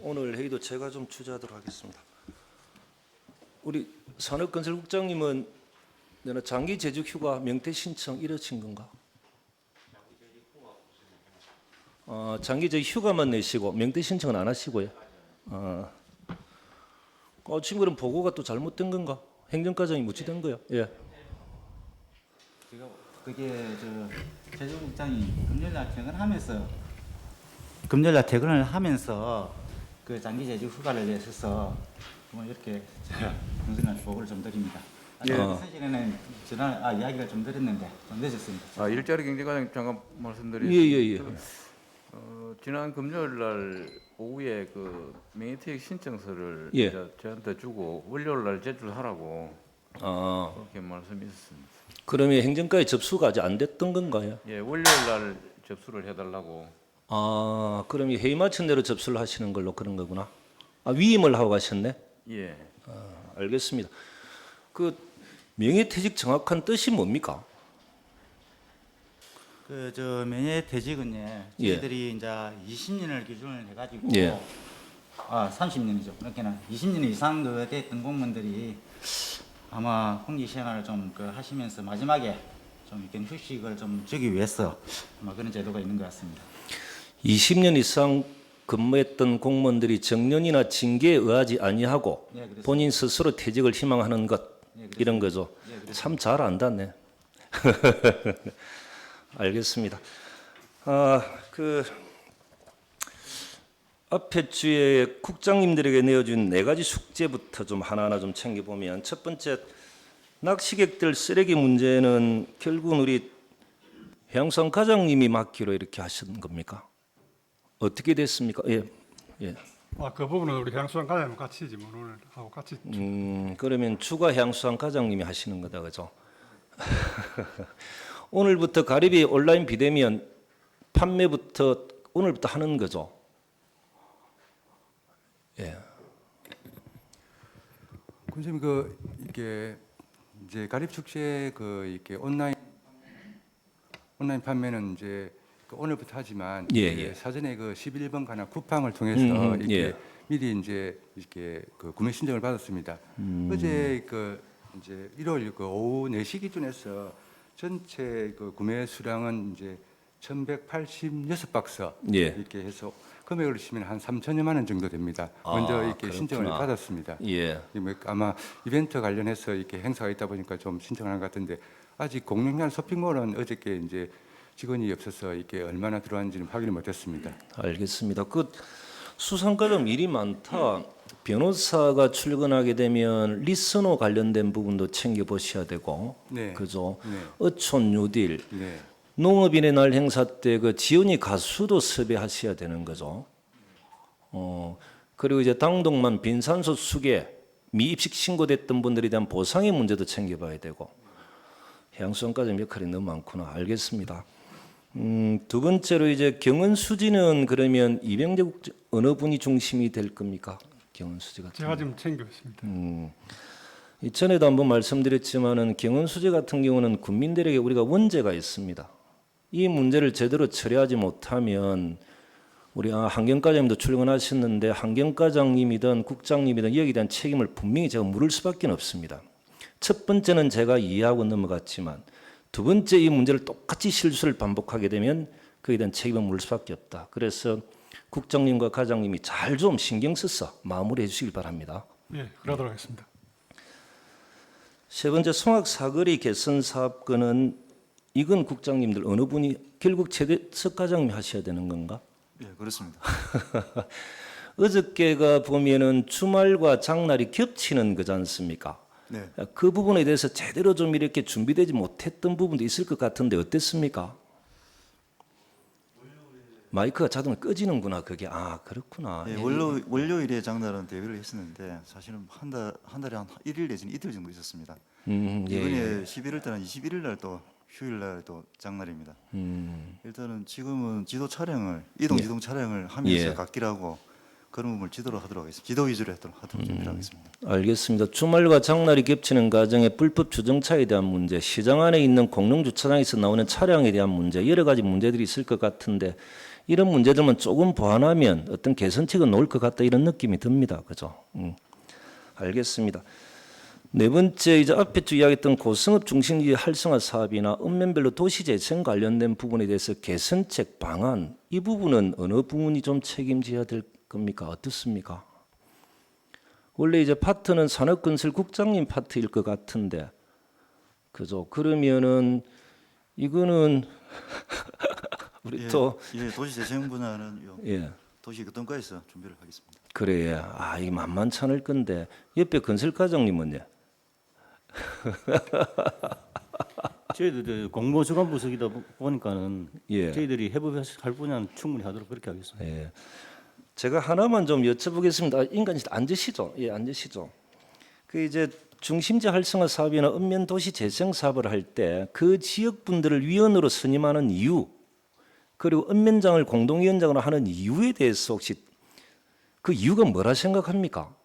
오늘 회의도 제가 좀 주재하도록 하겠습니다. 우리 산업건설국장님은 장기 재직휴가 명퇴 신청 이러신 건가? 장기 재휴가만 내시고 명퇴 신청은 안 하시고요. 지금 그럼 보고가 또 잘못된 건가? 행정과정이 무치된 거요? 예. 제가 그게 재정국장이 금요일날 퇴근을 하면서 그 장기 재직 휴가를 내셔서 이렇게 제가 정선한테 보고를 좀 드립니다. 예. 사실에는 이야기가 좀 드렸는데 좀 늦었습니다. 일자리 경제과장 잠깐 말씀드리겠습니다. 예. 지난 금요일 날 오후에 그 명예퇴직 신청서를 예. 이제 저한테 주고 월요일 날 제출하라고 그렇게 말씀이셨습니다. 그러면 행정과에 접수가 아직 안 됐던 건가요? 예, 월요일 날 접수를 해달라고. 그럼 회의 마친 대로 접수를 하시는 걸로 그런 거구나. 위임을 하고 가셨네. 예. 알겠습니다. 그 명예퇴직 정확한 뜻이 뭡니까? 명예퇴직은 저희들이 이제 20년을 기준을 해가지고 예. 30년이죠. 그렇게는 20년 이상 됐던 공무원들이 아마 공직 생활을 좀 하시면서 마지막에 좀 이렇게 휴식을 좀 주기 위해서 아마 그런 제도가 있는 것 같습니다. 20년 이상 근무했던 공무원들이 정년이나 징계에 의하지 아니하고 네, 그렇습니다. 본인 스스로 퇴직을 희망하는 것 네, 이런 거죠. 네, 그렇습니다. 참 잘 안다네. 알겠습니다. 그 앞에 주에 국장님들에게 내어준 4가지 숙제부터 좀 하나하나 좀 챙겨보면, 첫 번째, 낚시객들 쓰레기 문제는 결국은 우리 해양수산 과장님이 맡기로 이렇게 하신 겁니까? 어떻게 됐습니까? 예. 그 부분은 우리 해양수산 과장님 같이 오늘 하고 같이. 그러면 주가 해양수산 과장님이 하시는 거다, 그죠? 오늘부터 가리비 온라인 비대면 판매부터 오늘부터 하는 거죠. 예. 군수님 이게 이제 가립 축제 이렇게 온라인 판매는 이제 오늘부터 하지만 예. 사전에 11번 관할 쿠팡을 통해서 이렇게 예. 미리 이제 이렇게 구매 신청을 받았습니다. 어제 이제 1월 오후 4시 기준에서 전체 구매 수량은 이제 1,186박스 예. 이렇게 해서 금액으로 치면 한 3천여만 원 정도 됩니다. 먼저 이렇게 그렇구나. 신청을 받았습니다. 예. 아마 이벤트 관련해서 이렇게 행사가 있다 보니까 좀 신청하는 것 같은데, 아직 공룡산 쇼핑몰은 어저께 이제 직원이 없어서 이게 얼마나 들어왔는지는 확인을 못했습니다. 알겠습니다. 수상과정 일이 많다. 변호사가 출근하게 되면 리스너 관련된 부분도 챙겨 보셔야 되고, 네. 그죠? 네. 어촌 뉴딜, 네. 농업인의 날 행사 때 지원이 가수도 섭외하셔야 되는 거죠. 그리고 이제 당동만 빈산소 수계 미입식 신고됐던 분들에 대한 보상의 문제도 챙겨봐야 되고, 해양수산과정 역할이 너무 많구나. 알겠습니다. 두 번째로 이제 경은수지는 그러면 이병재 국장 어느 분이 중심이 될 겁니까? 경은수지 같은 제가 지금 챙기고 있습니다. 이전에도 한번 말씀드렸지만은 경은수지 같은 경우는 국민들에게 우리가 원죄가 있습니다. 이 문제를 제대로 처리하지 못하면 우리 환경과장님도 출근하셨는데 환경과장님이든 국장님이든 여기에 대한 책임을 분명히 제가 물을 수밖에 없습니다. 첫 번째는 제가 이해하고 넘어갔지만, 두 번째 이 문제를 똑같이 실수를 반복하게 되면 그에 대한 책임을 물을 수밖에 없다. 그래서 국장님과 과장님이 잘 좀 신경 써서 마무리해 주시길 바랍니다. 예, 그러도록 하겠습니다. 세 번째, 송악 사거리 개선 사업권은 이건 국장님들 어느 분이 결국 최대석 과장님이 하셔야 되는 건가? 예, 그렇습니다. 어저께가 보면은 주말과 장날이 겹치는 거지 않습니까? 네. 그 부분에 대해서 제대로 좀 이렇게 준비되지 못했던 부분도 있을 것 같은데 어땠습니까? 마이크가 자동으로 꺼지는구나. 그게 그렇구나. 예, 월요일에 장날은 대회를 했었는데 사실은 한 달에 한 1일 내지는 이틀 정도 있었습니다. 이번에 11월 달은 21일 날 또 휴일 날 또 장날입니다. 일단은 지금은 지도 촬영을 이동 지동 촬영을 하면서 예. 각기라고 그런 부분을 지도로 하도록 하겠습니다. 지도 위주로 하도록 준비를 하겠습니다. 알겠습니다. 주말과 장날이 겹치는 과정에 불법 주정차에 대한 문제, 시장 안에 있는 공영주차장에서 나오는 차량에 대한 문제, 여러 가지 문제들이 있을 것 같은데 이런 문제들만 조금 보완하면 어떤 개선책은 나올 것 같다 이런 느낌이 듭니다. 그죠? 알겠습니다. 네 번째 이제 앞에 쭉 이야기했던 고성업 중심지 활성화 사업이나 읍면별로 도시재생 관련된 부분에 대해서 개선책 방안 이 부분은 어느 부분이 좀 책임져야 될 겁니까? 어떻습니까? 원래 이제 파트는 산업건설국장님 파트일 것 같은데 그죠? 그러면은 이거는 우리 또 도시재생 분야는 예. 도시교통과에서 준비를 하겠습니다. 그래. 이게 만만치 않을 건데 옆에 건설과장님은요? 저희들 공모주간 부서이다 보니까는 예. 저희들이 해법할 분야는 충분히 하도록 그렇게 하겠습니다. 예. 제가 하나만 좀 여쭤보겠습니다. 인간이 앉으시죠. 예, 앉으시죠. 그 이제 중심지 활성화 사업이나 읍면 도시 재생 사업을 할 때 그 지역 분들을 위원으로 선임하는 이유, 그리고 읍면장을 공동위원장으로 하는 이유에 대해서 혹시 그 이유가 뭐라 생각합니까?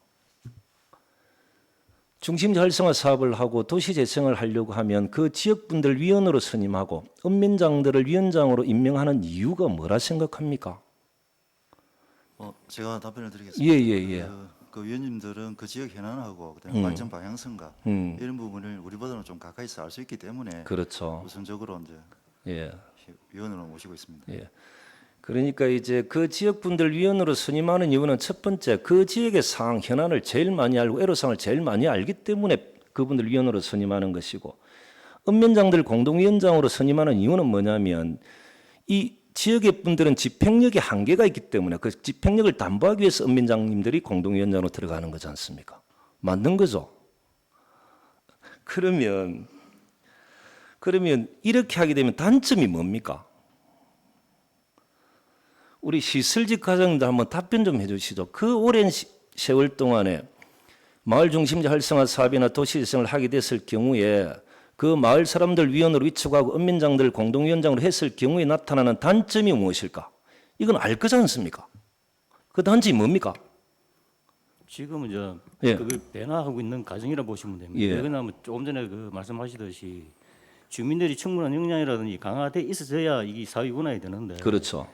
중심지 활성화 사업을 하고 도시 재생을 하려고 하면 그 지역 분들 위원으로 선임하고 읍면장들을 위원장으로 임명하는 이유가 뭐라 생각합니까? 제가 답변을 드리겠습니다. 예. 그 위원님들은 그 지역 현안하고 그다음에 발전 방향성과 이런 부분을 우리보다는 좀 가까이서 알 수 있기 때문에 그렇죠. 우선적으로 이제 예. 위원으로 모시고 있습니다. 예. 그러니까 이제 그 지역 분들 위원으로 선임하는 이유는 첫 번째 그 지역의 상황 현안을 제일 많이 알고 애로사항을 제일 많이 알기 때문에 그분들 위원으로 선임하는 것이고 읍면장들 공동위원장으로 선임하는 이유는 뭐냐면 이 지역의 분들은 집행력의 한계가 있기 때문에 그 집행력을 담보하기 위해서 읍면장님들이 공동위원장으로 들어가는 거지 않습니까? 맞는 거죠. 그러면 이렇게 하게 되면 단점이 뭡니까? 우리 시설직 과장님들 한번 답변 좀 해주시죠. 그 오랜 세월 동안에 마을 중심지 활성화 사업이나 도시재생을 하게 됐을 경우에 그 마을 사람들 위원으로 위촉하고 읍면장들 공동위원장으로 했을 경우에 나타나는 단점이 무엇일까? 이건 알 거지 않습니까? 그 단점이 뭡니까? 지금은 이제 예. 그걸 변화하고 있는 과정이라 보시면 됩니다. 예. 왜냐하면 조금 전에 그 말씀하시듯이 주민들이 충분한 역량이라든지 강화돼 있어야 이 사업이 운영이 되는데 그렇죠.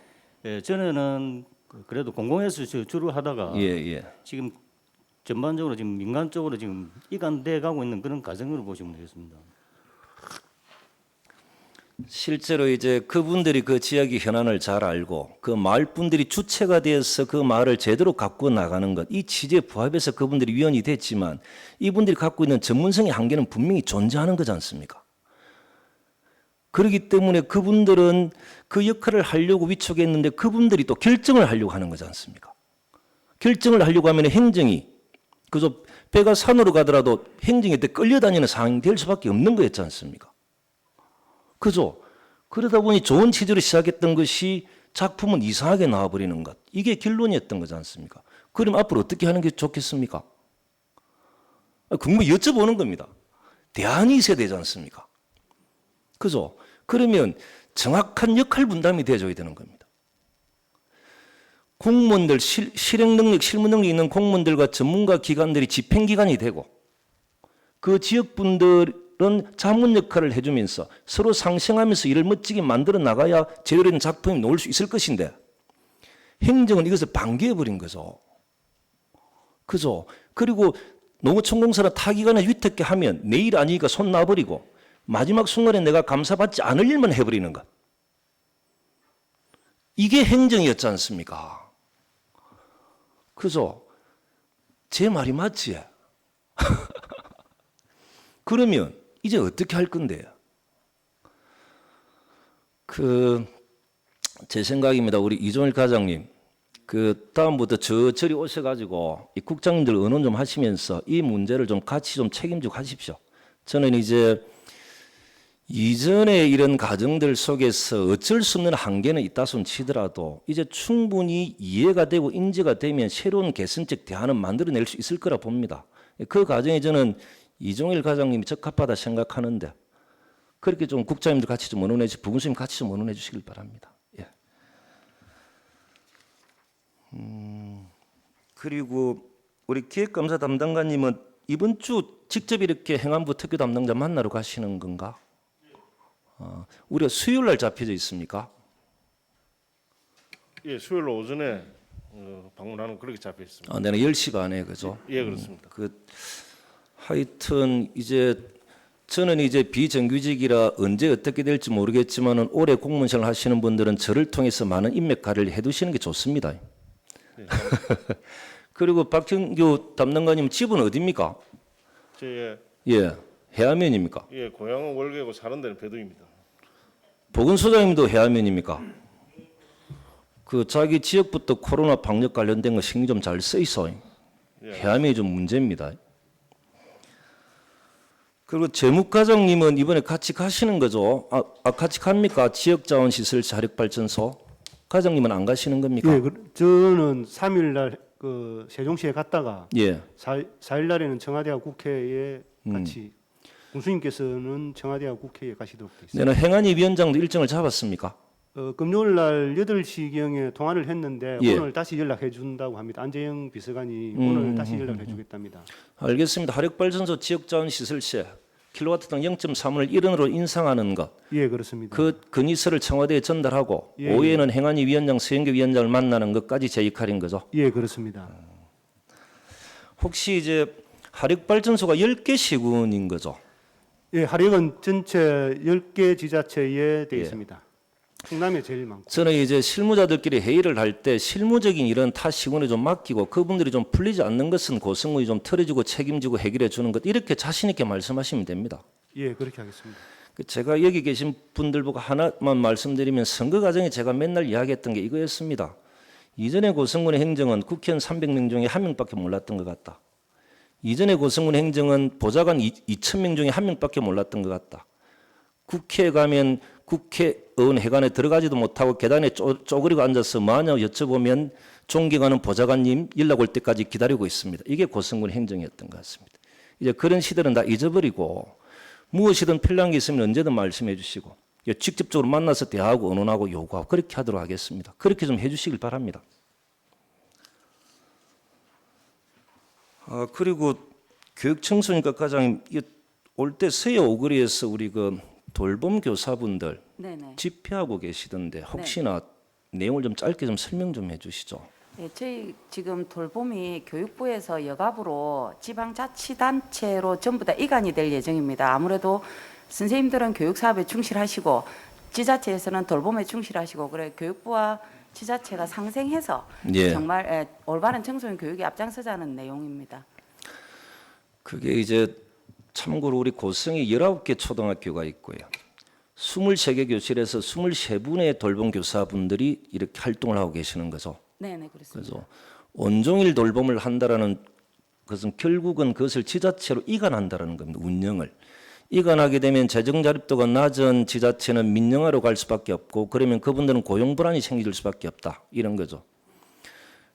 예, 전에는 그래도 공공에서 주로 하다가 예. 지금 전반적으로 지금 민간 쪽으로 지금 이관돼 가고 있는 그런 과정으로 보시면 되겠습니다. 실제로 이제 그분들이 그 지역의 현안을 잘 알고 그 마을 분들이 주체가 되어서 그 마을을 제대로 갖고 나가는 것, 이 취지에 부합해서 그분들이 위원이 됐지만 이분들이 갖고 있는 전문성의 한계는 분명히 존재하는 거지 않습니까? 그렇기 때문에 그분들은 그 역할을 하려고 위촉했는데 그분들이 또 결정을 하려고 하는 거지 않습니까? 결정을 하려고 하면 행정이 그저 배가 산으로 가더라도 행정한테 끌려다니는 상황이 될 수밖에 없는 거였지 않습니까? 그죠? 그러다 보니 좋은 취지로 시작했던 것이 작품은 이상하게 나와버리는 것. 이게 결론이었던 거지 않습니까? 그럼 앞으로 어떻게 하는 게 좋겠습니까? 궁금해 여쭤보는 겁니다. 대안이 있어야 되지 않습니까? 그죠? 그러면 정확한 역할 분담이 되어줘야 되는 겁니다. 공무원들, 실행 능력, 실무 능력이 있는 공무원들과 전문가 기관들이 집행기관이 되고 그 지역분들은 자문 역할을 해주면서 서로 상생하면서 일을 멋지게 만들어 나가야 제대로 된 작품이 나올 수 있을 것인데 행정은 이것을 방기해버린 거죠. 그죠? 그리고 농어촌공사나 타기관에 위탁게 하면 내일 아니니까 손 놔버리고 마지막 순간에 내가 감사받지 않을 일만 해버리는 것. 이게 행정이었지 않습니까? 그죠? 제 말이 맞지? 그러면 이제 어떻게 할 건데요? 제 생각입니다. 우리 이종일 과장님. 다음부터 저리 오셔가지고 이 국장님들 의논 좀 하시면서 이 문제를 좀 같이 좀 책임지고 하십시오. 저는 이제 이전에 이런 과정들 속에서 어쩔 수 없는 한계는 있다 손 치더라도 이제 충분히 이해가 되고 인지가 되면 새로운 개선적 대안은 만들어낼 수 있을 거라 봅니다. 그 과정에 저는 이종일 과장님이 적합하다 생각하는데 그렇게 좀 국장님들 같이 좀 의논해 주시고 부군수님 같이 좀 의논해 주시길 바랍니다. 예. 그리고 우리 기획감사 담당관님은 이번 주 직접 이렇게 행안부 특별 담당자 만나러 가시는 건가? 우리가 수요일 날 잡혀져 있습니까? 예, 수요일 오전에 방문하는 그렇게 잡혀 있습니다. 내가 10시 반에 그죠? 예, 그렇습니다. 하여튼 이제 저는 이제 비정규직이라 언제 어떻게 될지 모르겠지만은 올해 공무원 생활 하시는 분들은 저를 통해서 많은 인맥 관리를 해두시는 게 좋습니다. 그리고 박형규 담당관님 집은 어디입니까? 제 예, 해안면입니까? 예, 고향은 월계고 사는 데는 배도입니다. 보건소장님도 해안면입니까? 그 자기 지역부터 코로나 방역 관련된 거 신경 좀 잘 써 있어. 해안면이 좀 문제입니다. 그리고 재무과장님은 이번에 같이 가시는 거죠? 같이 갑니까? 지역자원시설 자력발전소 과장님은 안 가시는 겁니까? 예, 저는 3일 날 그 세종시에 갔다가 예. 4일 날에는 청와대와 국회에 같이 군수님께서는 청와대와 국회에 가시도록 되어 있습니다. 내는 행안위 위원장도 일정을 잡았습니까? 금요일 날 8시경에 통화를 했는데 예. 오늘 다시 연락해 준다고 합니다. 안재영 비서관이 오늘 다시 연락해 주겠답니다. 알겠습니다. 화력발전소 지역자원시설세 킬로와트당 0.3을 1원으로 인상하는 것. 예, 그렇습니다. 그 건의서를 청와대에 전달하고 예, 오후에는 행안위 위원장, 서영교 위원장을 만나는 것까지 제 역할인 거죠. 예, 그렇습니다. 혹시 이제 화력발전소가 10개 시군인 거죠? 예, 하력은 전체 10개 지자체에 되어 예. 있습니다. 충남에 제일 많고. 저는 이제 실무자들끼리 회의를 할 때 실무적인 일은 타 시군에 좀 맡기고 그분들이 좀 풀리지 않는 것은 고승문이 좀 털어주고 책임지고 해결해 주는 것 이렇게 자신 있게 말씀하시면 됩니다. 예, 그렇게 하겠습니다. 제가 여기 계신 분들 보고 하나만 말씀드리면 선거 과정에 제가 맨날 이야기했던 게 이거였습니다. 이전에 고승군의 행정은 국회의원 300명 중에 1명밖에 몰랐던 것 같다. 이전에 고승군 행정은 보좌관 2,000명 중에 1명밖에 몰랐던 것 같다. 국회에 가면 국회의원 회관에 들어가지도 못하고 계단에 쪼그리고 앉아서 마녀 여쭤보면 존경하는 보좌관님 연락 올 때까지 기다리고 있습니다. 이게 고승군 행정이었던 것 같습니다. 이제 그런 시대는 다 잊어버리고 무엇이든 필요한 게 있으면 언제든 말씀해 주시고 직접적으로 만나서 대화하고 의논하고 요구하고 그렇게 하도록 하겠습니다. 그렇게 좀 해주시길 바랍니다. 그리고 교육청소년과 과장님 올 때 서해 오거리에서 우리 그 돌봄 교사분들 네네. 집회하고 계시던데 혹시나 내용을 좀 짧게 좀 설명 좀 해주시죠. 네, 저희 지금 돌봄이 교육부에서 여갑으로 지방자치단체로 전부 다 이관이 될 예정입니다. 아무래도 선생님들은 교육 사업에 충실하시고 지자체에서는 돌봄에 충실하시고 그래 교육부와 지자체가 상생해서 예. 정말 올바른 청소년 교육에 앞장서자는 내용입니다. 그게 이제 참고로 우리 고성에 19개 초등학교가 있고요. 23개 교실에서 23분의 돌봄 교사분들이 이렇게 활동을 하고 계시는 거죠. 네네 그렇습니다. 그래서 온종일 돌봄을 한다라는 것은 결국은 그것을 지자체로 이관한다라는 겁니다. 운영을. 이관하게 되면 재정 자립도가 낮은 지자체는 민영화로 갈 수밖에 없고 그러면 그분들은 고용 불안이 생길 수밖에 없다. 이런 거죠.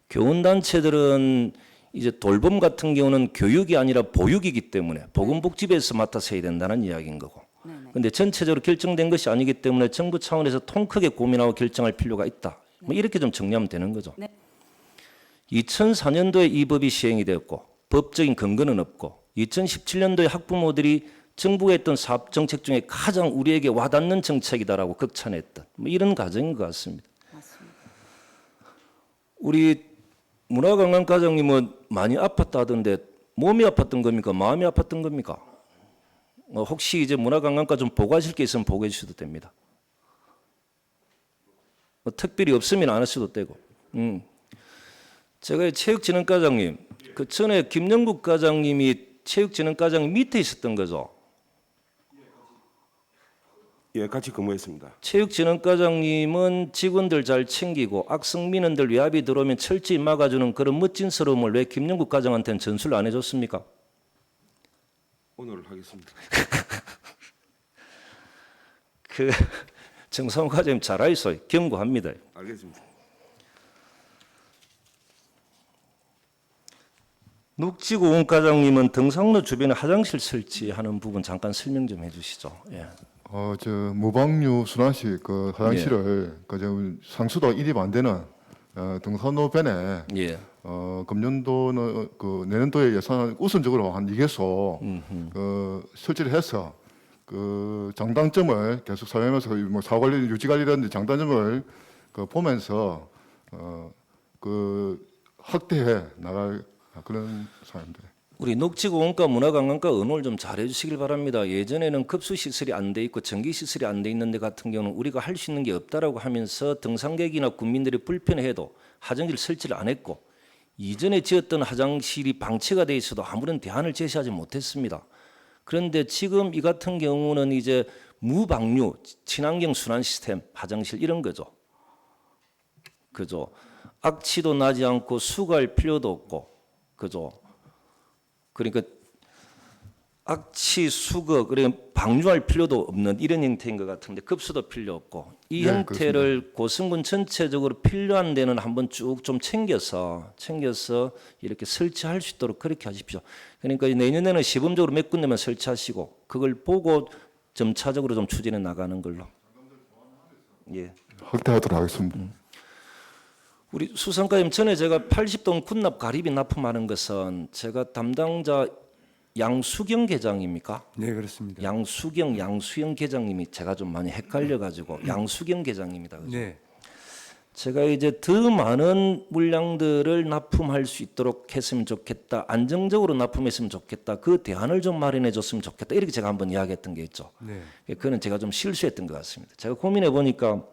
교원단체들은 이제 돌봄 같은 경우는 교육이 아니라 보육이기 때문에 보건복지부에서 맡아서 해야 된다는 이야기인 거고. 그런데 전체적으로 결정된 것이 아니기 때문에 정부 차원에서 통 크게 고민하고 결정할 필요가 있다. 뭐 이렇게 좀 정리하면 되는 거죠. 네. 2004년도에 이 법이 시행이 되었고 법적인 근거는 없고 2017년도에 학부모들이 정부가 했던 사업 정책 중에 가장 우리에게 와닿는 정책이다라고 극찬했던 뭐 이런 과정인 것 같습니다. 맞습니다. 우리 문화관광과장님은 많이 아팠다 하던데 몸이 아팠던 겁니까? 마음이 아팠던 겁니까? 혹시 이제 문화관광과 좀 보고하실 게 있으면 보고해 주셔도 됩니다. 특별히 없으면 안 하셔도 되고. 제가 체육진흥과장님, 그 전에 김영국 과장님이 체육진흥과장님 밑에 있었던 거죠? 예, 같이 근무했습니다. 체육진흥과장님은 직원들 잘 챙기고 악성민원들 외압이 들어오면 철저히 막아주는 그런 멋진스러움을 왜 김영국 과장한테는 전수를 안 해줬습니까? 오늘 하겠습니다. 그 정성호 과장님 잘 알겠어요. 경고합니다. 알겠습니다. 녹지고원 과장님은 등산로 주변에 화장실 설치하는 부분 잠깐 설명 좀 해주시죠. 예. 저 무방류 순환식 그 화장실을 그저 상수도 1입 안 되는 등산로변에 예. 금년도는 그 내년도에 예산을 우선적으로 한 2개소 설치를 해서 그 장단점을 계속 사용하면서 뭐 사관리 유지 관리라든지 장단점을 그 보면서 그 확대해 나갈 그런 상황입니다. 우리 녹지공원과 문화관광과 의논을 좀 잘해 주시길 바랍니다. 예전에는 급수 시설이 안 돼 있고 전기 시설이 안 돼 있는 데 같은 경우는 우리가 할 수 있는 게 없다라고 하면서 등산객이나 국민들이 불편해해도 화장실 설치를 안 했고 이전에 지었던 화장실이 방치가 돼 있어도 아무런 대안을 제시하지 못했습니다. 그런데 지금 이 같은 경우는 이제 무방류 친환경 순환 시스템 화장실 이런 거죠. 그죠? 악취도 나지 않고 수거할 필요도 없고 그죠? 그러니까 악취 수거 그러니까 방류할 필요도 없는 이런 형태인 것 같은데 급수도 필요 없고 이 네, 형태를 고성군 전체적으로 필요한 데는 한번 쭉 좀 챙겨서 이렇게 설치할 수 있도록 그렇게 하십시오. 그러니까 내년에는 시범적으로 몇 군데만 설치하시고 그걸 보고 점차적으로 좀 추진해 나가는 걸로. 예. 확대하도록 하겠습니다. 우리 수상가님 전에 제가 80동 군납 가리비 납품하는 것은 제가 담당자 양수경 계장입니까? 네, 그렇습니다. 양수경 계장님이 제가 좀 많이 헷갈려가지고 양수경 계장입니다. 그죠? 네. 제가 이제 더 많은 물량들을 납품할 수 있도록 했으면 좋겠다. 안정적으로 납품했으면 좋겠다. 그 대안을 좀 마련해 줬으면 좋겠다. 이렇게 제가 한번 이야기했던 게 있죠. 네. 그거는 제가 좀 실수했던 것 같습니다. 제가 고민해 보니까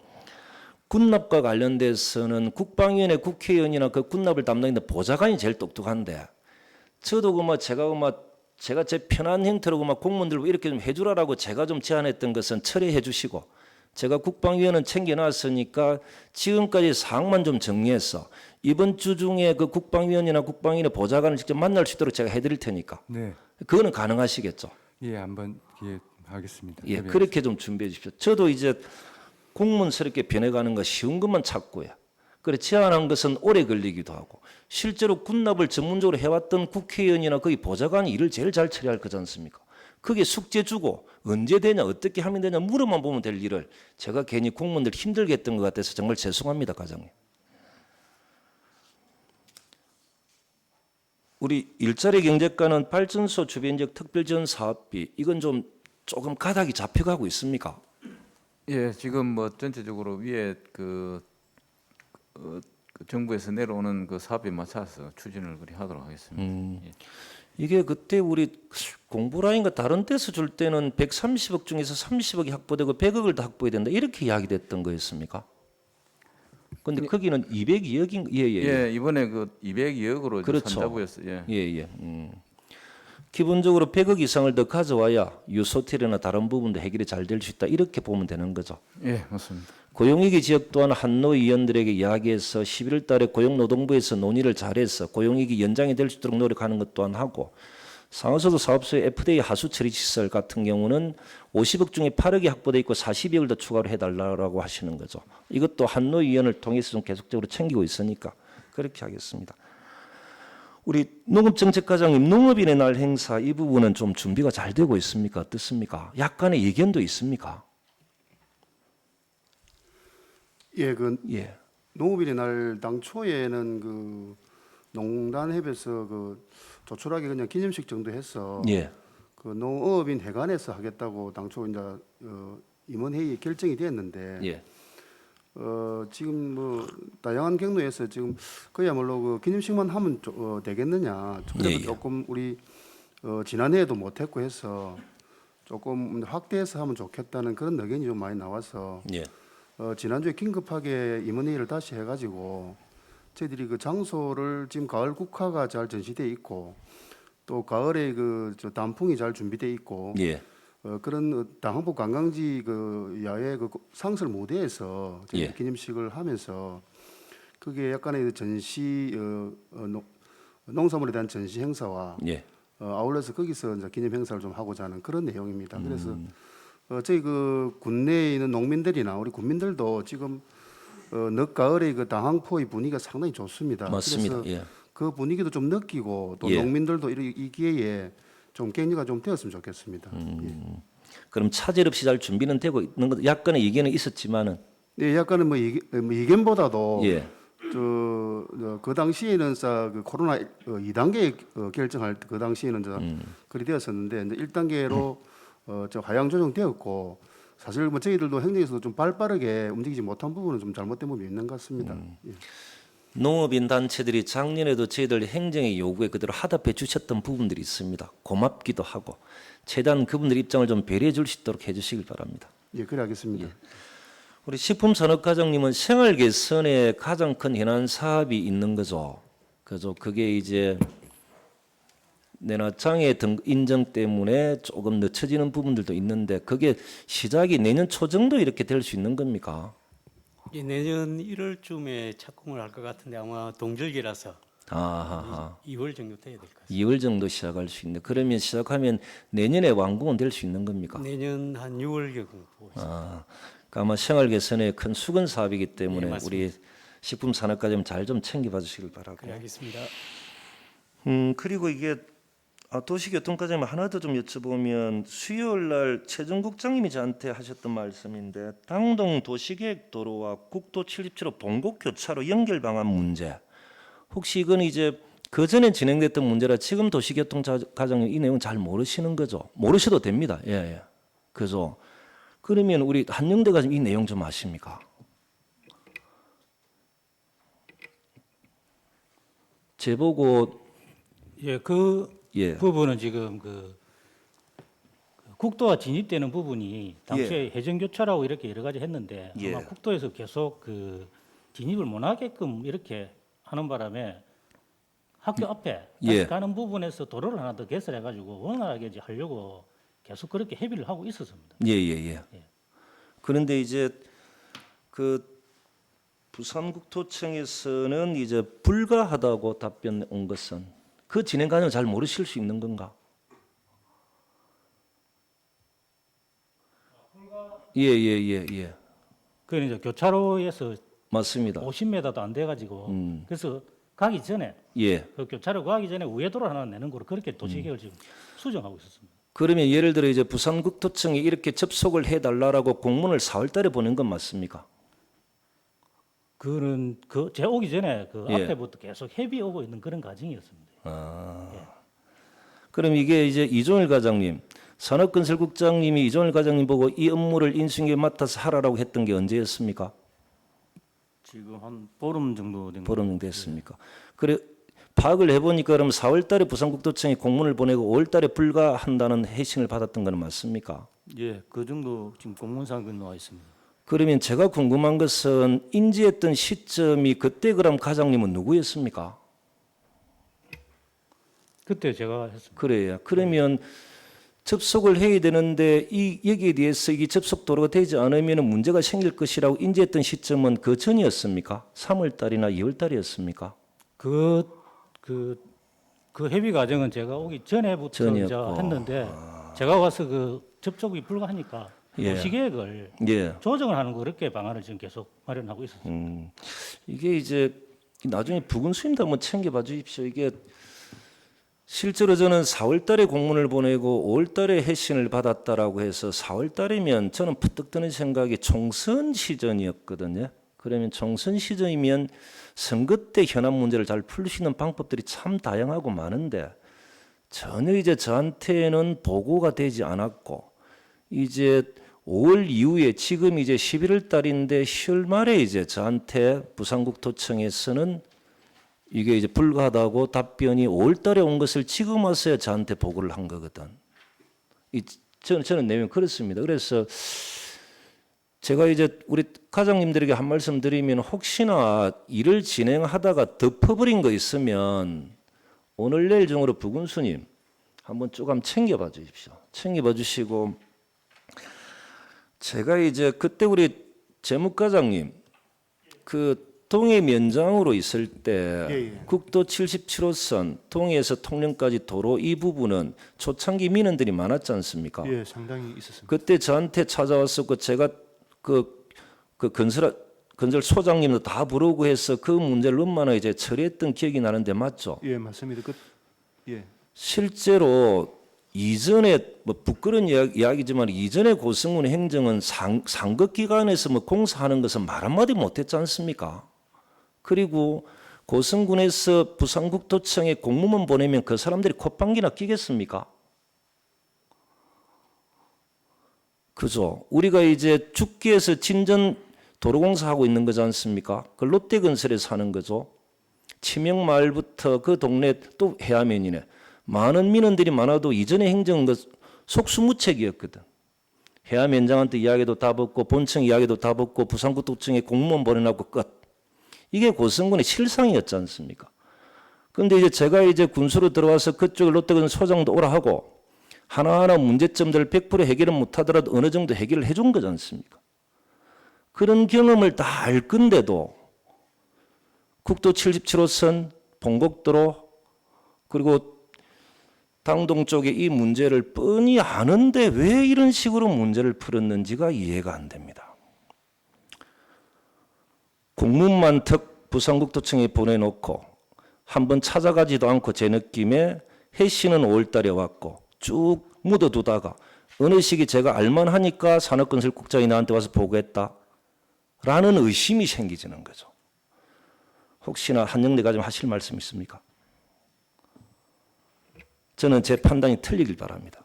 군납과 관련돼서는 국방위원회 국회의원이나 그 군납을 담당하는 보좌관이 제일 똑똑한데 저도 제가 제 편한 형태로 공무원들 이렇게 좀 해주라라고 제가 좀 제안했던 것은 철회해 주시고 제가 국방위원회는 챙겨놨으니까 지금까지 사항만 좀 정리해서 이번 주 중에 그 국방위원이나 국방위원회 보좌관을 직접 만날 수 있도록 제가 해드릴 테니까 네. 그거는 가능하시겠죠? 예, 한번 하겠습니다. 예, 그렇게 좀 준비해 주십시오. 저도 이제 공무원스럽게 변해가는 거 쉬운 것만 찾고요. 그래 제안한 것은 오래 걸리기도 하고 실제로 군납을 전문적으로 해왔던 국회의원이나 거기 보좌관이 일을 제일 잘 처리할 거지 않습니까? 그게 숙제 주고 언제 되냐 어떻게 하면 되냐 물어만 보면 될 일을 제가 괜히 공무원들 힘들게 했던 것 같아서 정말 죄송합니다, 과장님. 우리 일자리 경제과는 발전소 주변 지역 특별지원 사업비 이건 좀 조금 가닥이 잡혀가고 있습니까? 예, 지금 뭐 전체적으로 위에 그 정부에서 내려오는 그 사업에 맞춰서 추진을 그리 하도록 하겠습니다. 예. 이게 그때 우리 공부라인가 다른 데서 줄 때는 130억 중에서 30억이 확보되고 100억을 다 확보해야 된다 이렇게 이야기됐던 거였습니까? 근데 거기는 202억인 예, 이번에 그 202억으로 그렇죠. 산다고였어요. 예. 기본적으로 100억 이상을 더 가져와야 유소텔이나 다른 부분도 해결이 잘 될 수 있다 이렇게 보면 되는 거죠. 예, 맞습니다. 고용위기 지역 또한 한노 의원들에게 이야기해서 11월 달에 고용노동부에서 논의를 잘해서 고용위기 연장이 될 수 있도록 노력하는 것 또한 하고 상하수도 사업소의 FDA 하수 처리 시설 같은 경우는 50억 중에 8억이 확보돼 있고 42억을 더 추가로 해달라고 하시는 거죠. 이것도 한노 의원을 통해서 좀 계속적으로 챙기고 있으니까 그렇게 하겠습니다. 우리 농업정책과장님 농업인의 날 행사 이 부분은 좀 준비가 잘 되고 있습니까? 어떻습니까? 약간의 이견도 있습니까? 예, 예. 농업인의 날 당초에는 그 농단협에서 그 조촐하게 그냥 기념식 정도 해서 예. 그 농업인 회관에서 하겠다고 당초 이제 임원회의에 결정이 됐는데 예. 지금 뭐 다양한 경로에서 지금 그야말로 그 기념식만 하면 되겠느냐. 그래서 조금 우리 지난해에도 못했고 해서 조금 확대해서 하면 좋겠다는 그런 의견이 좀 많이 나와서 예. 지난주에 긴급하게 임원회의를 다시 해가지고 저희들이 그 장소를 지금 가을 국화가 잘 전시돼 있고 또 가을에 저 단풍이 잘 준비돼 있고 예. 그런 당항포 관광지 그 야외 그 상설 무대에서 저희 예. 기념식을 하면서 그게 약간의 전시 농산물에 대한 전시 행사와 예. 아울러서 거기서 이제 기념 행사를 좀 하고자 하는 그런 내용입니다. 그래서 저희 그 군내에 있는 농민들이나 우리 국민들도 지금 늦 가을에 그 당항포의 분위기가 상당히 좋습니다. 맞습니다. 그래서 예. 그 분위기도 좀 느끼고 또 예. 농민들도 이 기회에 좀 격려가 좀 되었으면 좋겠습니다. 예. 그럼 차질 없이 잘 준비는 되고 있는 것 약간의 이견은 있었지만은 네, 약간은 뭐 이견보다도 예. 그 당시에는 그 코로나 2단계 결정할 때 그 당시에는 그리 되었었는데 이제 1단계로 하향 조정되었고 사실 뭐 저희들도 행정에서도 좀 빠르게 움직이지 못한 부분은 좀 잘못된 부분이 있는 것 같습니다. 예. 농업인 단체들이 작년에도 저희들 행정의 요구에 그대로 하답해 주셨던 부분들이 있습니다. 고맙기도 하고 최대한 그분들 입장을 좀 배려해 줄 수 있도록 해주시길 바랍니다. 예, 그래 하겠습니다. 우리 식품산업과장님은 생활 개선에 가장 큰 현안 사업이 있는 거죠. 그죠? 그게 이제 내나 장애 등 인정 때문에 조금 늦춰지는 부분들도 있는데 그게 시작이 내년 초 정도 이렇게 될 수 있는 겁니까? 예, 내년 1월쯤에 착공을 할 것 같은데 아마 동절기라서 아하하. 2월 정도 돼야 될 것 같습니다. 2월 정도 시작할 수 있는데 그러면 시작하면 내년에 완공은 될 수 있는 겁니까? 내년 한 6월경 보고 있습니다. 그러니까 아마 생활 개선에 큰 수건 사업이기 때문에 네, 우리 식품산업과장 잘 좀 챙겨봐 주시길 바라고. 그래 하겠습니다. 그리고 이게 도시교통과장님 하나 더 좀 여쭤보면 수요일 날 최정국장님이 저한테 하셨던 말씀인데 당동 도시계획도로와 국도 77호 봉곡 교차로 연결 방안 문제 혹시 이건 이제 그 전에 진행됐던 문제라 지금 도시교통과장님 이 내용 잘 모르시는 거죠? 모르셔도 됩니다. 예, 예. 그죠? 그러면 우리 한영대 과장님 이 내용 좀 아십니까? 제보고 예, 그 예. 부분은 지금 그 국도와 진입되는 부분이 당시에 해전교차라고 이렇게 여러 가지 했는데 예. 아마 국도에서 계속 그 진입을 못하게끔 이렇게 하는 바람에 학교 앞에 다시 예. 가는 부분에서 도로를 하나 더 개설해가지고 원활하게 이제 하려고 계속 그렇게 협의를 하고 있었습니다. 예. 예. 그런데 이제 그 부산국토청에서는 이제 불가하다고 답변 온 것은 그 진행 과정을 잘 모르실 수 있는 건가? 예. 그 이제 교차로에서 맞습니다. 50m도 안 돼가지고 그래서 가기 전에 예. 그 교차로 가기 전에 우회도로 하나 내는 거로 그렇게 도시계획을 지금 수정하고 있었습니다. 그러면 예를 들어 이제 부산국토청이 이렇게 접속을 해달라고 공문을 4월달에 보낸 건 맞습니까? 그는 제 오기 전에 그 예. 앞에부터 계속 협의 오고 있는 그런 과정이었습니다. 그럼 이게 이제 이종일 과장님, 산업건설국장님이 이종일 과장님 보고 이 업무를 인수인계에 맡아서 하라고 했던 게 언제였습니까? 지금 한 보름 정도 된 보름 정도 됐습니까? 그래 파악을 해보니까 그럼 4월달에 부산국토청이 공문을 보내고 5월달에 불가한다는 해신을 받았던 건 맞습니까? 예, 그 정도 지금 공문상에 나와 있습니다. 그러면 제가 궁금한 것은 인지했던 시점이 그때 그럼 과장님은 누구였습니까? 그때 제가 했습니다. 그래요. 그러면 접속을 해야 되는데 이 여기에 대해서 이게 접속 도로가 되지 않으면 문제가 생길 것이라고 인지했던 시점은 그 전이었습니까? 3월달이나 2월달이었습니까? 그 협의 과정은 제가 오기 전에부터 이제 전이었고. 했는데 제가 와서 그 접촉이 불가하니까 예. 도시계획을 예. 조정을 하는 거 그렇게 방안을 지금 계속 마련하고 있었습니다. 이게 이제 나중에 부근 수임도 한번 챙겨봐 주십시오. 이게 실제로 저는 4월달에 공문을 보내고 5월달에 해신을 받았다라고 해서 4월달이면 저는 퍼뜩 드는 생각이 총선 시전이었거든요. 그러면 총선 시전이면 선거 때 현안 문제를 잘 풀 수 있는 방법들이 참 다양하고 많은데 전혀 이제 저한테는 보고가 되지 않았고 이제 5월 이후에 지금 이제 11월 달인데 10월 말에 이제 저한테 부산국토청에서는 이게 이제 불가하다고 답변이 5월 달에 온 것을 지금 와서야 저한테 보고를 한 거거든. 저는 내용이 그렇습니다. 그래서 제가 이제 우리 과장님들에게 한 말씀 드리면 혹시나 일을 진행하다가 덮어버린 거 있으면 오늘 내일 중으로 부군수님 한번 쭉 한번 챙겨봐 주십시오. 챙겨봐 주시고 제가 이제 그때 우리 재무과장님 그 동해 면장으로 있을 때 국도 77호선 동해에서 통영까지 도로 이 부분은 초창기 민원들이 많았지 않습니까? 예, 상당히 있었습니다. 그때 저한테 찾아왔었고 제가 그 건설 소장님도 다 부르고 해서 그 문제를 얼마나 이제 처리했던 기억이 나는데 맞죠? 예, 맞습니다. 실제로 이전에 뭐 부끄러운 이야기지만 이전에 고승문 행정은 상급 기관에서 뭐 공사하는 것은 말 한마디 못했지 않습니까? 그리고 고성군에서 부산국토청에 공무원 보내면 그 사람들이 콧방귀나 끼겠습니까? 그죠? 우리가 이제 죽기에서 진전 도로공사 하고 있는 거지 않습니까? 그 롯데건설에서 하는 거죠. 치명마을부터 그 동네 또 해야면이네. 많은 민원들이 많아도 이전의 행정은 그 속수무책이었거든. 해야면장한테 이야기도 다 받고 본청 이야기도 다 받고 부산국토청에 공무원 보내놓고 끝. 이게 고성군의 실상이었지 않습니까? 그런데 이제 제가 이제 군수로 들어와서 그쪽에 롯데건설 소장도 오라 하고 하나하나 문제점들을 100% 해결은 못하더라도 어느 정도 해결을 해준 거지 않습니까? 그런 경험을 다 알 건데도 국도 77호선, 봉곡도로 그리고 당동 쪽에 이 문제를 뻔히 아는데 왜 이런 식으로 문제를 풀었는지가 이해가 안 됩니다. 공문만 턱 부산국토청에 보내놓고 한번 찾아가지도 않고 제 느낌에 해시는 5월 달에 왔고 쭉 묻어두다가 어느 시기 제가 알만하니까 산업건설국장이 나한테 와서 보고했다 라는 의심이 생기지는 거죠. 혹시나 한영대가 좀 하실 말씀 있습니까? 저는 제 판단이 틀리길 바랍니다.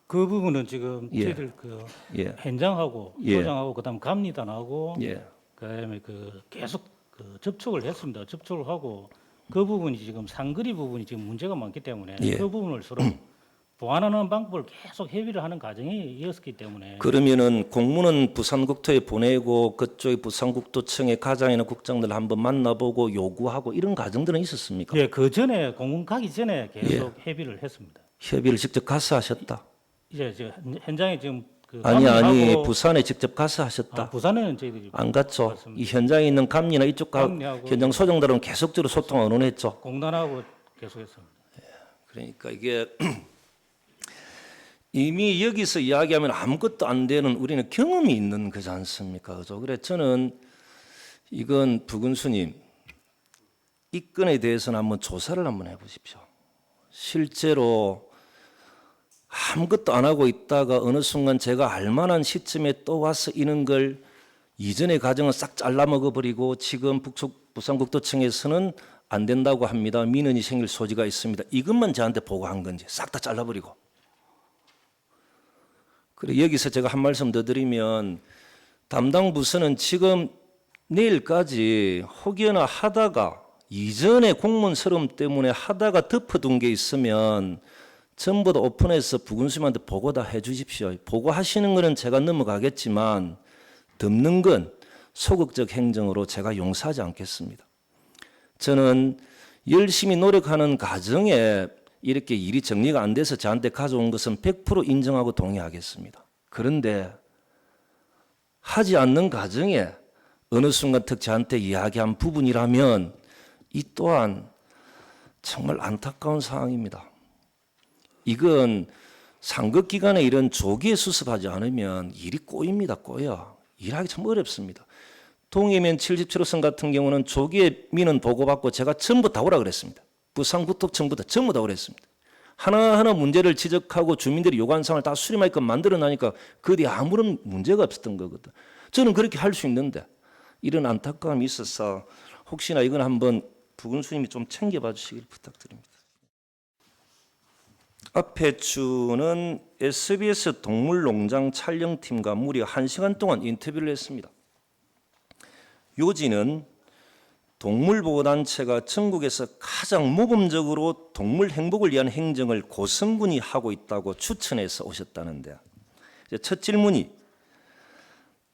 그 부분은 지금 예. 저희들 그 예. 현장하고 예. 소장하고 그다음 감리단하고 예. 그다음에 그 계속 그 접촉을 했습니다. 접촉을 하고 그 부분이 지금 상거리 부분이 지금 문제가 많기 때문에 예. 그 부분을 서로 보완하는 방법을 계속 협의를 하는 과정이 이었기 때문에 그러면은 공문은 부산국토에 보내고 그쪽에 부산국토청에 가장 있는 국장들 한번 만나보고 요구하고 이런 과정들은 있었습니까? 예, 그 전에 공문 가기 전에 계속 협의를 했습니다. 협의를 직접 가서 하셨다? 이제 현장에 지금 그 아니 감리하고 부산에 직접 가서 하셨다? 부산에는 저희들이 안 갔죠? 맞습니다. 이 현장에 있는 감리나 이쪽 감리하고 현장 소장들은 계속적으로 소통을 의논했죠? 공단하고 계속했습니다. 그러니까 이게 이미 여기서 이야기하면 아무것도 안 되는 우리는 경험이 있는 거지 않습니까? 그죠? 그래 저는 이건 부군수님 이 건에 대해서는 한번 조사를 한번 해보십시오. 실제로 아무것도 안 하고 있다가 어느 순간 제가 알만한 시점에 또 와서 이런 걸 이전의 과정을 싹 잘라먹어버리고 지금 부산국토청에서는 안 된다고 합니다. 민원이 생길 소지가 있습니다. 이것만 저한테 보고한 건지 싹 다 잘라버리고. 그래 여기서 제가 한 말씀 더 드리면 담당 부서는 지금 내일까지 혹여나 하다가 이전의 공무원 서름 때문에 하다가 덮어둔 게 있으면 전부 다 오픈해서 부군수님한테 보고 다 해주십시오. 보고하시는 거는 제가 넘어가겠지만 덮는 건 소극적 행정으로 제가 용서하지 않겠습니다. 저는 열심히 노력하는 과정에 이렇게 일이 정리가 안 돼서 저한테 가져온 것은 100% 인정하고 동의하겠습니다. 그런데 하지 않는 과정에 어느 순간 특 저한테 이야기한 부분이라면 이 또한 정말 안타까운 상황입니다. 이건 상급 기관에 이런 조기에 수습하지 않으면 일이 꼬입니다. 꼬여. 일하기 참 어렵습니다. 동해면 77호선 같은 경우는 조기에 민원 보고받고 제가 전부 다 오라 그랬습니다. 부산국토청부터 전부 다 그랬습니다. 하나하나 문제를 지적하고 주민들이 요구한 사항을 다 수렴하게끔 만들어나니까 그 뒤에 아무런 문제가 없었던 거거든. 저는 그렇게 할 수 있는데 이런 안타까움이 있어서 혹시나 이건 한번 부군수님이 좀 챙겨봐 주시길 부탁드립니다. 앞에 주는 SBS 동물농장 촬영팀과 무려 1시간 동안 인터뷰를 했습니다. 요지는 동물보호단체가 전국에서 가장 모범적으로 동물 행복을 위한 행정을 고성군이 하고 있다고 추천해서 오셨다는데 첫 질문이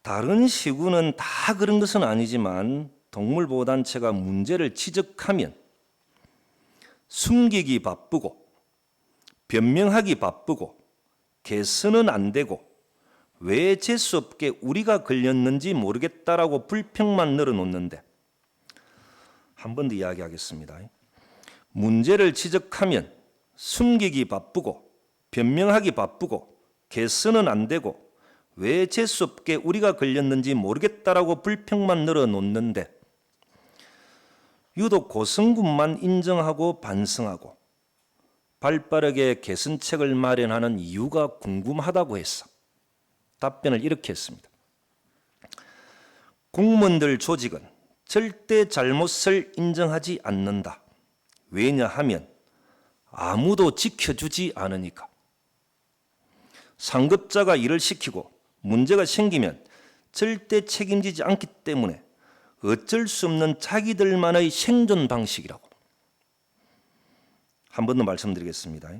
다른 시군은 다 그런 것은 아니지만 동물보호단체가 문제를 지적하면 숨기기 바쁘고 변명하기 바쁘고 개선은 안 되고 왜 재수없게 우리가 걸렸는지 모르겠다라고 불평만 늘어놓는데 한 번 더 이야기하겠습니다. 문제를 지적하면 숨기기 바쁘고 변명하기 바쁘고 개선은 안 되고 왜 재수없게 우리가 걸렸는지 모르겠다라고 불평만 늘어놓는데 유독 고성군만 인정하고 반성하고 발빠르게 개선책을 마련하는 이유가 궁금하다고 했어. 답변을 이렇게 했습니다. 공무원들 조직은 절대 잘못을 인정하지 않는다. 왜냐하면 아무도 지켜주지 않으니까. 상급자가 일을 시키고 문제가 생기면 절대 책임지지 않기 때문에 어쩔 수 없는 자기들만의 생존 방식이라고. 한 번 더 말씀드리겠습니다.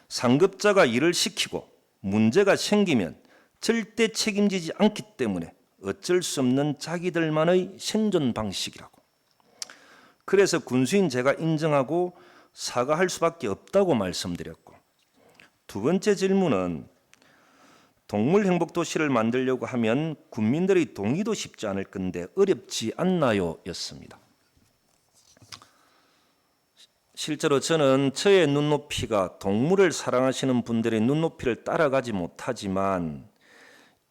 상급자가 일을 시키고 문제가 생기면 절대 책임지지 않기 때문에 어쩔 수 없는 자기들만의 생존 방식이라고. 그래서 군수인 제가 인정하고 사과할 수밖에 없다고 말씀드렸고, 두 번째 질문은 동물행복도시를 만들려고 하면 국민들의 동의도 쉽지 않을 건데 어렵지 않나요? 였습니다. 실제로 저는 저의 눈높이가 동물을 사랑하시는 분들의 눈높이를 따라가지 못하지만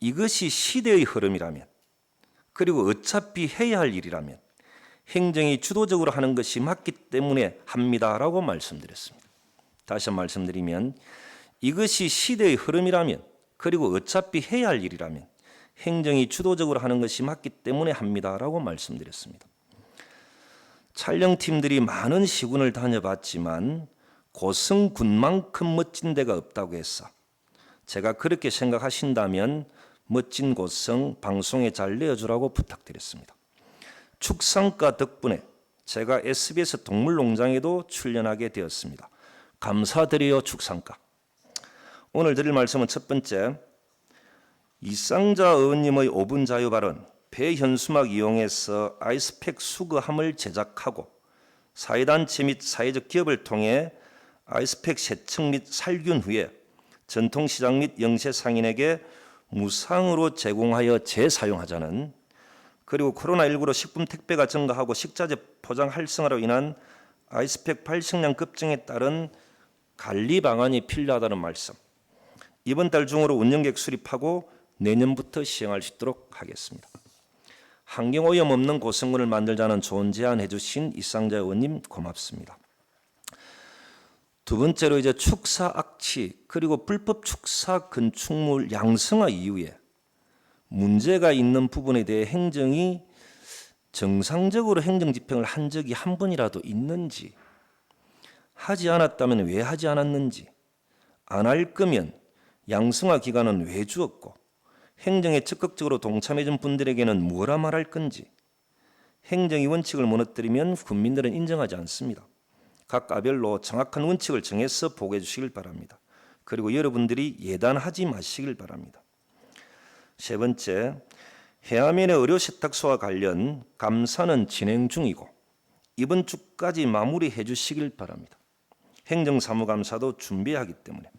이것이 시대의 흐름이라면, 그리고 어차피 해야 할 일이라면 행정이 주도적으로 하는 것이 맞기 때문에 합니다라고 말씀드렸습니다. 다시 한번 말씀드리면 이것이 시대의 흐름이라면, 그리고 어차피 해야 할 일이라면 행정이 주도적으로 하는 것이 맞기 때문에 합니다라고 말씀드렸습니다. 촬영팀들이 많은 시군을 다녀봤지만 고성군만큼 멋진 데가 없다고 했어. 제가 그렇게 생각하신다면 멋진 고성 방송에 잘 내어주라고 부탁드렸습니다. 축산가 덕분에 제가 SBS 동물농장에도 출연하게 되었습니다. 감사드려요, 축산가. 오늘 드릴 말씀은 첫 번째, 이상자 의원님의 5분 자유 발언, 배 현수막 이용해서 아이스팩 수거함을 제작하고 사회단체 및 사회적 기업을 통해 아이스팩 세척 및 살균 후에 전통시장 및 영세상인에게 무상으로 제공하여 재사용하자는, 그리고 코로나19로 식품 택배가 증가하고 식자재 포장 활성화로 인한 아이스팩 발생량 급증에 따른 관리 방안이 필요하다는 말씀, 이번 달 중으로 운영계획 수립하고 내년부터 시행할 수 있도록 하겠습니다. 환경오염 없는 고성군을 만들자는 좋은 제안 해주신 이상자 의원님 고맙습니다. 두 번째로 이제 축사 악취 그리고 불법 축사 건축물 양성화 이후에 문제가 있는 부분에 대해 행정이 정상적으로 행정 집행을 한 적이 한 번이라도 있는지, 하지 않았다면 왜 하지 않았는지, 안 할 거면 양성화 기간은 왜 주었고, 행정에 적극적으로 동참해 준 분들에게는 뭐라 말할 건지, 행정이 원칙을 무너뜨리면 국민들은 인정하지 않습니다. 각 과별로 정확한 원칙을 정해서 보고해 주시길 바랍니다. 그리고 여러분들이 예단하지 마시길 바랍니다. 세 번째, 해암면의 의료 세탁소와 관련 감사는 진행 중이고 이번 주까지 마무리해 주시길 바랍니다. 행정사무감사도 준비하기 때문에.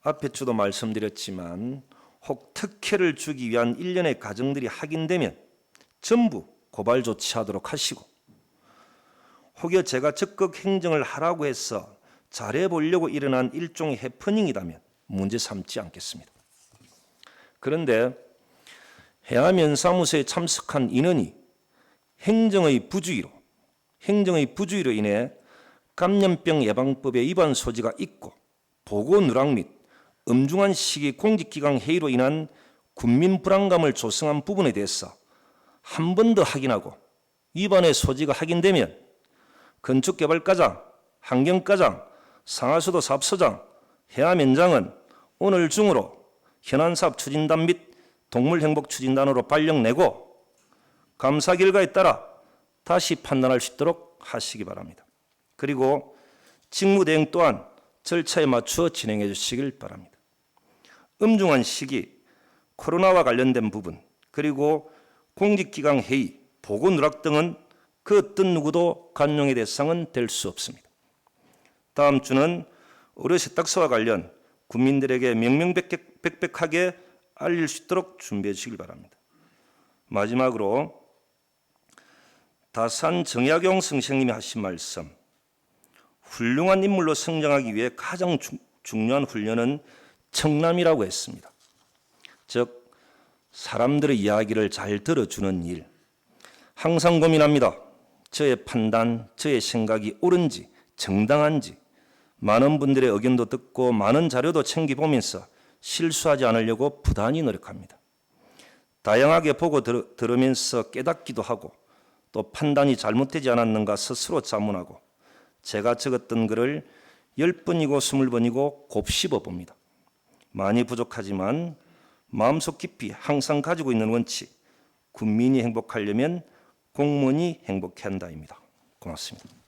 앞에 주도 말씀드렸지만 혹 특혜를 주기 위한 일련의 과정들이 확인되면 전부 고발 조치하도록 하시고, 혹여 제가 적극 행정을 하라고 해서 잘해보려고 일어난 일종의 해프닝이라면 문제 삼지 않겠습니다. 그런데 해암면 사무소에 참석한 인원이 행정의 부주의로 인해 감염병 예방법에 위반 소지가 있고 보고 누락 및 엄중한 시기 공직기강 회의로 인한 국민 불안감을 조성한 부분에 대해서 한 번 더 확인하고 위반의 소지가 확인되면 건축개발과장, 환경과장, 상하수도 사업소장, 해암현장은 오늘 중으로 현안사업 추진단 및 동물행복추진단으로 발령내고 감사 결과에 따라 다시 판단할 수 있도록 하시기 바랍니다. 그리고 직무대행 또한 절차에 맞추어 진행해 주시길 바랍니다. 엄중한 시기, 코로나와 관련된 부분, 그리고 공직기강 회의, 보고 누락 등은 그 어떤 누구도 관용의 대상은 될 수 없습니다. 다음 주는 의료 세탁소와 관련 국민들에게 명명백백하게 알릴 수 있도록 준비해 주시길 바랍니다. 마지막으로 다산 정약용 선생님이 하신 말씀, 훌륭한 인물로 성장하기 위해 가장 중요한 훈련은 청남이라고 했습니다. 즉 사람들의 이야기를 잘 들어주는 일. 항상 고민합니다. 저의 판단, 저의 생각이 옳은지 정당한지 많은 분들의 의견도 듣고 많은 자료도 챙겨보면서 실수하지 않으려고 부단히 노력합니다. 다양하게 보고 들으면서 깨닫기도 하고 또 판단이 잘못되지 않았는가 스스로 자문하고 제가 적었던 글을 10번이고 20번이고 곱씹어 봅니다. 많이 부족하지만 마음속 깊이 항상 가지고 있는 원칙, 국민이 행복하려면 공무원이 행복해야 한다입니다. 고맙습니다.